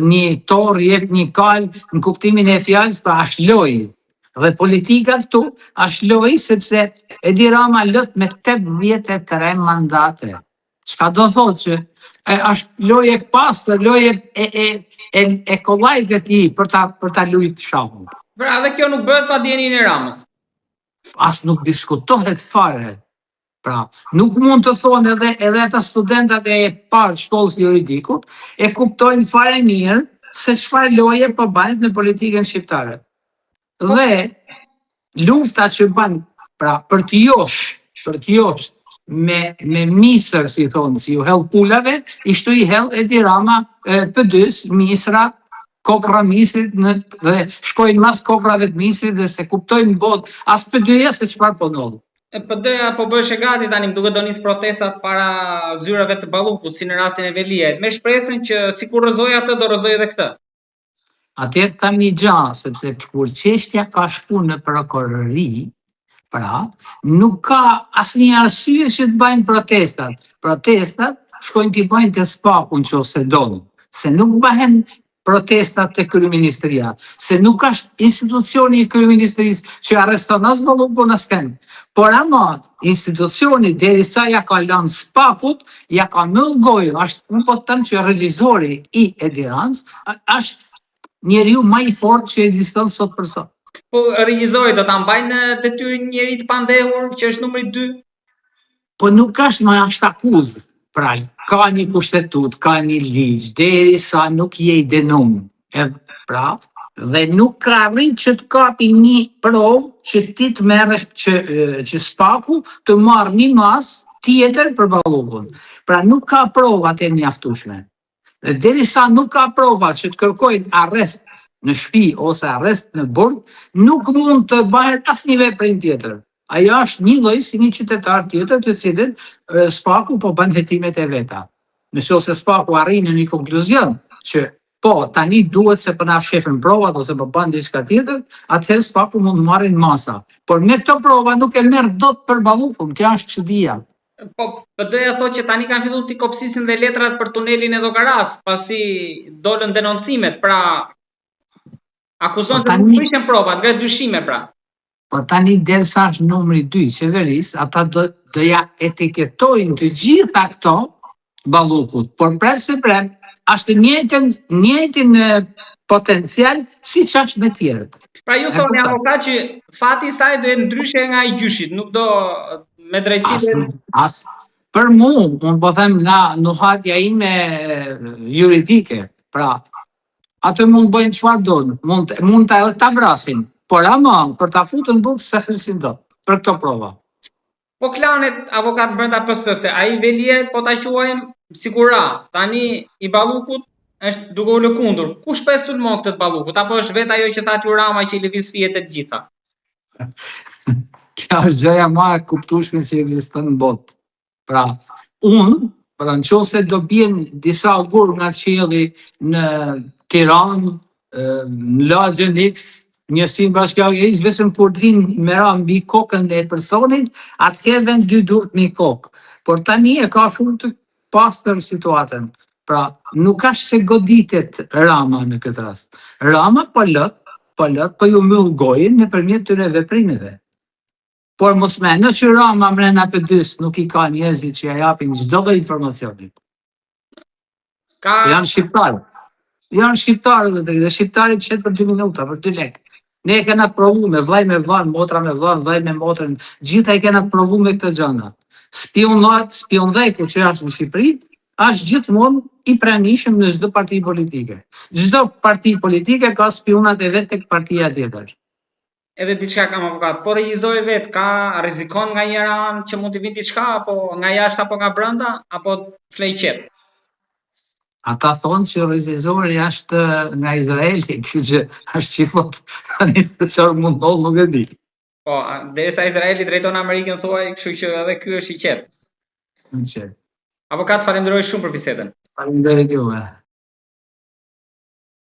një torë, jep një kal në kuptimin e fjalës, pra është lojë. Dhe politika këtu është lojë sepse Edi Rama lët me 83 mandate. Çka do thotë që është lojë e pastër, lojë e kollajt e tij për ta luajtur shahun. Pra, dhe kjo nuk bëhet pa dijenin e Ramës. As nuk diskutohet fare. Pra, nuk mund të thonë edhe ata studentat e parë shkollës juridikut e kuptojnë fare mirë se çfarë loje po bëhet në politikën shqiptare. Dhe lufta që bën, pra për të josh me misër, si thonë, si u hell pulave, ishtu i hell Edi Rama P2-s, misra, kokra misrit dhe shkojnë mas kokrave të misrit dhe se kuptojnë botë as P2-ja se çfarë po ndodh. PD-ja po bëhesh e gati tani, duke do nis protestat para zyrave të Ballukut, si në rastin e Veliajt, me shpresën që sikur rrëzoi atë, do rrëzoi edhe këtë. Atëherë tham një gjë, sepse kur çështja ka shku në prokurori, pra, nuk ka asnjë arsye që të bëjnë protestat. Protestat shkojnë t'i bëjnë te SPAK-u nëse donin, se nuk bëhen protestat te kryeministria, se nuk është institucioni i kryeministrisë që arreston as Ballukun as kënd. Por ama institucioni derisa ja ka lënë SPAK-ut, ja ka myll gojën, unë po të them që regjizori i Edi Ramës është njeriu më i fortë që ekziston sot për sot. Po regjizori do ta mbajnë detyrë njëri të pandehur që është numri 2? Po nuk është më është akuzë. Pra, ka një kushtetut, ka një ligj, derisa nuk je i denum. Pra, dhe nuk ka arrit që të kapi një provë që ti të merresh që SPAK-u të marrë një mas tjetër për Ballukun. Pra nuk ka provat e mjaftueshme. Dhe derisa nuk ka provat që të kërkojnë arrest në shtëpi ose arrest në burg, nuk mund të bëhet asnjë veprim tjetër. Ajo është një lloj si një qytetar tjetër të cilin SPAK-u po bën vetimet e veta. Nëse SPAK-u arrin në një konkluzion që po tani duhet se po na fshefin provat ose po bën diçka tjetër, atëherë SPAK-u mund të marrin masa. Por me këto prova nuk e merr dot për Ballukun, kjo është çudia. Po, PD-ja thotë që tani kanë filluar të kopësisin dhe letrat për tunelin e Llogaras, pasi dolën denoncimet, pra akuzon se nuk prishen provat, ngre dyshime pra. Po tani derisa është numri 2 i qeverisë, ata do ja etiketojnë të gjitha këto Ballukut, por prap se prap është njëjtin potencial siç është me tjerët. Pra ju thoni avokat që fati i saj do jetë ndryshe nga i gjyshit, nuk do me drejtësi. Për mua, unë po them nga nuhatja ime juridike, pra atë mund bëjnë çfarë doin, mund ta vrasin. Por ama, për ta futur në burg, se thësin do, për këto prova. Po klanet avokat brenda PS-s, ai Veliajt po ta quajmë sigura, tani i Ballukut është duke u lëkundur. Kush po e sulmon këtë Ballukut, apo është vetë ajo që tha Rama që i lëviz fijet e gjitha? Kjo është gjëja më e kuptueshme që ekziston në botë. Pra, nëse do bien disa gur nga qielli në Tiranë, në lagjën X, njësim bashkëkohës, vetëm kur të vinë me radhë mbi kokën e personit, atëherë vend dy durt me kokë. Por tani e ka shumë të pastër situatën. Pra, nuk është se goditet Rama në këtë rast. Rama po ju myll gojën nëpërmjet këtyre veprimeve. Por mos mendo që Rama mrena PD-s nuk i ka njerëzit që ja japin çdo lloj informacioni. Se janë shqiptarë. Janë shqiptarë dhe shqiptarit qetë për 2 minuta, për 2 lekë. Ne e kena provu me vllaj me vllaj, motra me vllaj, vllaj me motrën, gjitha i kena provu me këtë gjëna. Spionveku që është në Shqipëri, është gjithmonë i pranishëm në çdo parti politike. Çdo parti politike ka spionat e vet tek partia tjetër. Edhe diçka kam avokat, po regjizori vet rrezikon nga njëra anë që mund të vinë diçka apo nga jashtë apo nga brenda apo flej qet. Ata thonë që regjizori është nga Izraeli, kështu që është qifot tani se çfarë mund ndodh nuk e di. Po, derisa Izraeli drejton Amerikën thuaj, kështu që edhe ky është i qetë. Në qetë. Avokat, falenderoj shumë për bisedën. Falenderoj juve.